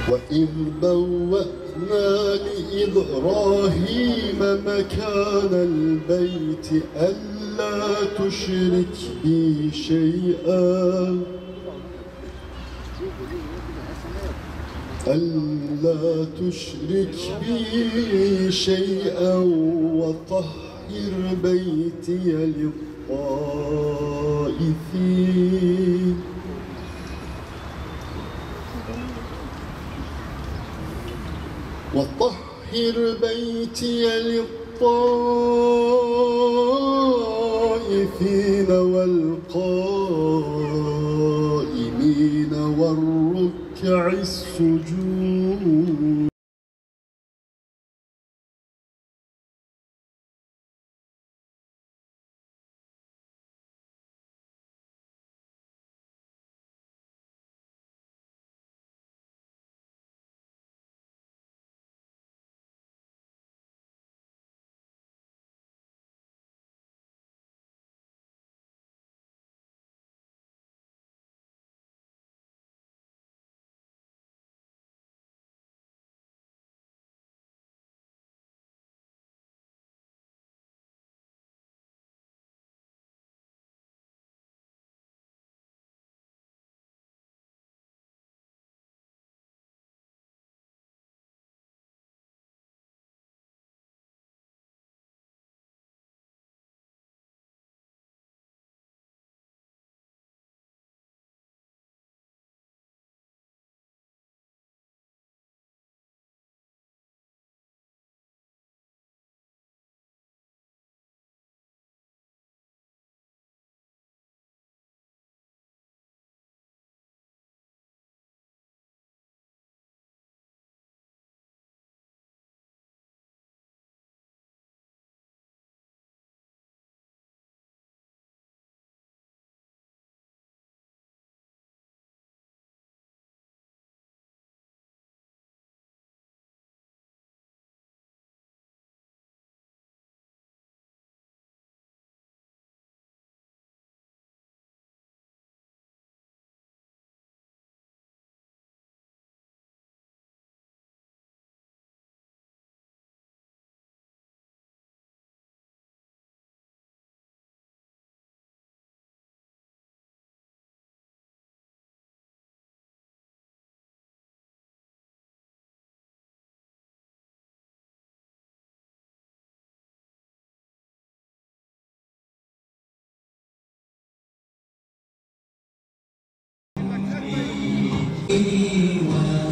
وإذ بوأنا لإبراهيم مكان البيت ألا تشرك بي شيئا وطهر بيتي للطائفين والقائمين والركع السجود.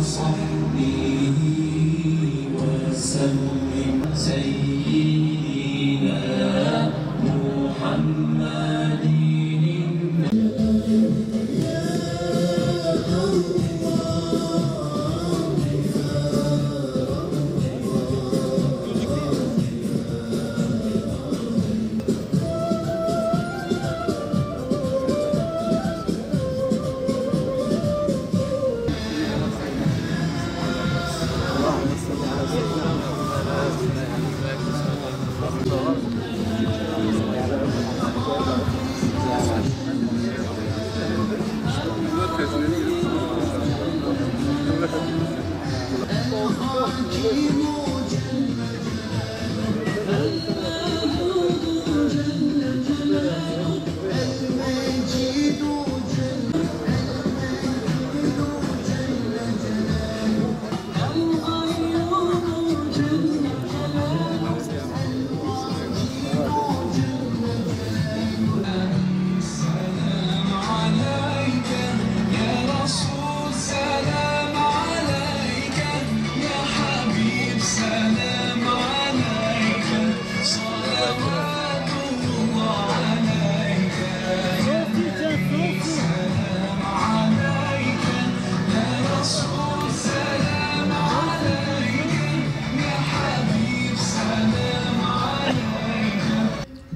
وصحبه وسلم سيدنا محمد.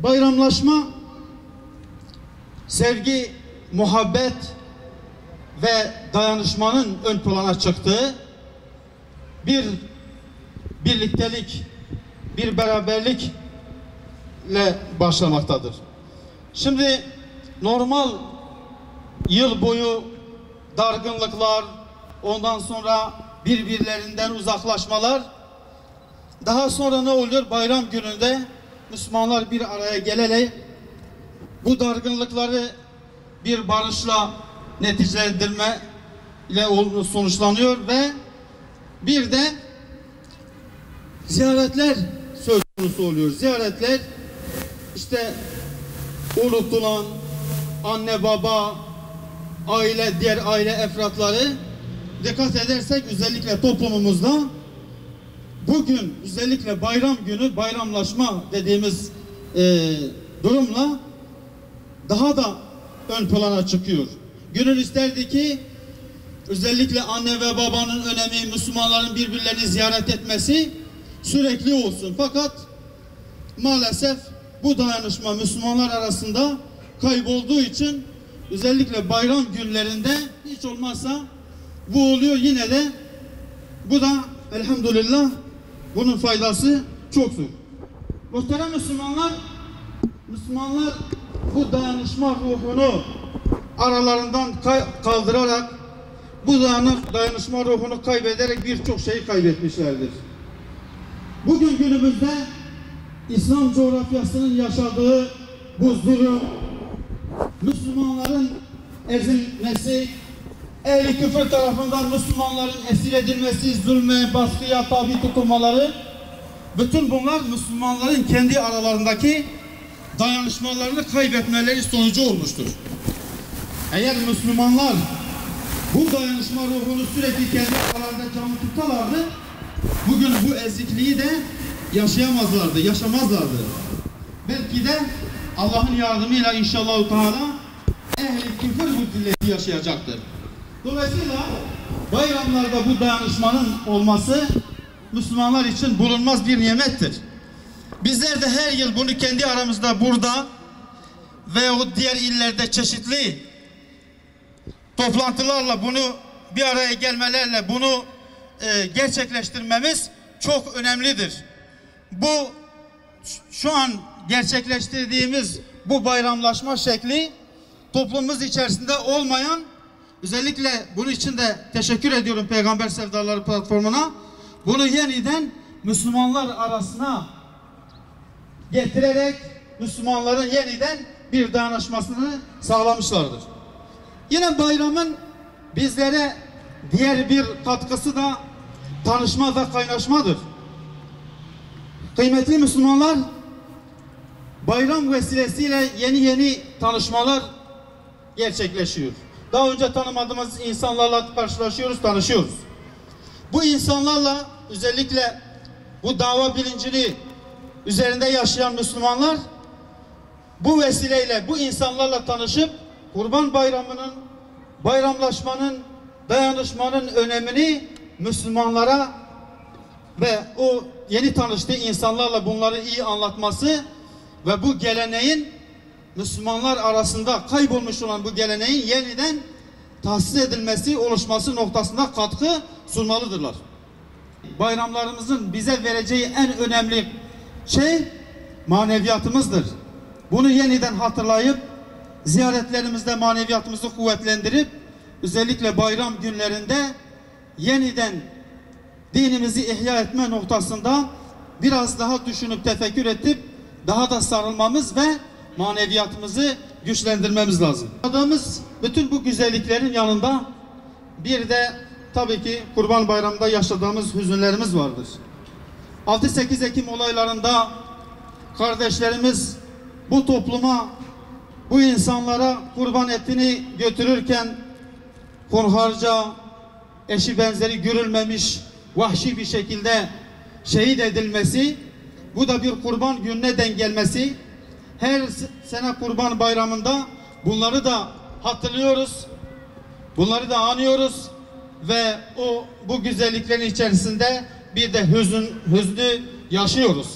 Bayramlaşma, sevgi, muhabbet ve dayanışmanın ön plana çıktığı bir birliktelik, bir beraberlikle başlamaktadır. Şimdi normal yıl boyu dargınlıklar, ondan sonra birbirlerinden uzaklaşmalar. Daha sonra ne oluyor? Bayram gününde Müslümanlar bir araya gelerek bu dargınlıkları bir barışla neticelendirme ile sonuçlanıyor ve bir de ziyaretler söz konusu oluyor. Ziyaretler işte unutulan anne baba, aile, diğer aile efratları, dikkat edersek özellikle toplumumuzda bugün özellikle bayram günü bayramlaşma dediğimiz durumla daha da ön plana çıkıyor. Gönül isterdi ki özellikle anne ve babanın önemi, Müslümanların birbirlerini ziyaret etmesi sürekli olsun. Fakat maalesef bu dayanışma Müslümanlar arasında kaybolduğu için özellikle bayram günlerinde hiç olmazsa bu oluyor. Yine de bu da elhamdülillah bunun faydası çoktur. Muhterem Müslümanlar bu dayanışma ruhunu aralarından kaldırarak, bu dayanışma ruhunu kaybederek birçok şeyi kaybetmişlerdir. Bugün günümüzde İslam coğrafyasının yaşadığı bu zulüm, Müslümanların ezilmesi, ehli küfür tarafından Müslümanların esir edilmesi, zulme, baskıya tabi tutulmaları, bütün bunlar Müslümanların kendi aralarındaki dayanışmalarını kaybetmeleri sonucu olmuştur. Eğer Müslümanlar bu dayanışma ruhunu sürekli kendi aralarında canlı tutsalardı, bugün bu ezikliği de yaşamazlardı. Belki de Allah'ın yardımıyla inşallah Teala ehli küfür bu zilleti yaşayacaktır. Dolayısıyla bayramlarda bu dayanışmanın olması Müslümanlar için bulunmaz bir nimettir. Bizler de her yıl bunu kendi aramızda burada ve o diğer illerde çeşitli toplantılarla bunu bir araya gelmelerle bunu gerçekleştirmemiz çok önemlidir. Bu şu an gerçekleştirdiğimiz bu bayramlaşma şekli toplumumuz içerisinde olmayan, özellikle bunun için de teşekkür ediyorum Peygamber Sevdaları platformuna, bunu yeniden Müslümanlar arasına getirerek Müslümanların yeniden bir dayanışmasını sağlamışlardır. Yine bayramın bizlere diğer bir katkısı da tanışma ve kaynaşmadır. Kıymetli Müslümanlar, bayram vesilesiyle yeni tanışmalar gerçekleşiyor. Daha önce tanımadığımız insanlarla karşılaşıyoruz, tanışıyoruz. Bu insanlarla özellikle bu dava bilincini üzerinde yaşayan Müslümanlar bu vesileyle bu insanlarla tanışıp Kurban Bayramı'nın, bayramlaşmanın, dayanışmanın önemini Müslümanlara ve o yeni tanıştığı insanlarla bunları iyi anlatması ve bu geleneğin Müslümanlar arasında kaybolmuş olan bu geleneğin yeniden tahsis edilmesi, oluşması noktasında katkı sunmalıdırlar. Bayramlarımızın bize vereceği en önemli şey maneviyatımızdır. Bunu yeniden hatırlayıp ziyaretlerimizde maneviyatımızı kuvvetlendirip özellikle bayram günlerinde yeniden dinimizi ihya etme noktasında biraz daha düşünüp tefekkür edip daha da sarılmamız ve maneviyatımızı güçlendirmemiz lazım. Yaşadığımız bütün bu güzelliklerin yanında bir de tabii ki Kurban Bayramı'nda yaşadığımız hüzünlerimiz vardır. 6-8 Ekim olaylarında kardeşlerimiz bu topluma, bu insanlara kurban etini götürürken hunharca, eşi benzeri görülmemiş, vahşi bir şekilde şehit edilmesi, bu da bir kurban gününe denk gelmesi, her sene Kurban Bayramı'nda bunları da hatırlıyoruz, bunları da anıyoruz ve bu güzelliklerin içerisinde bir de hüznü yaşıyoruz.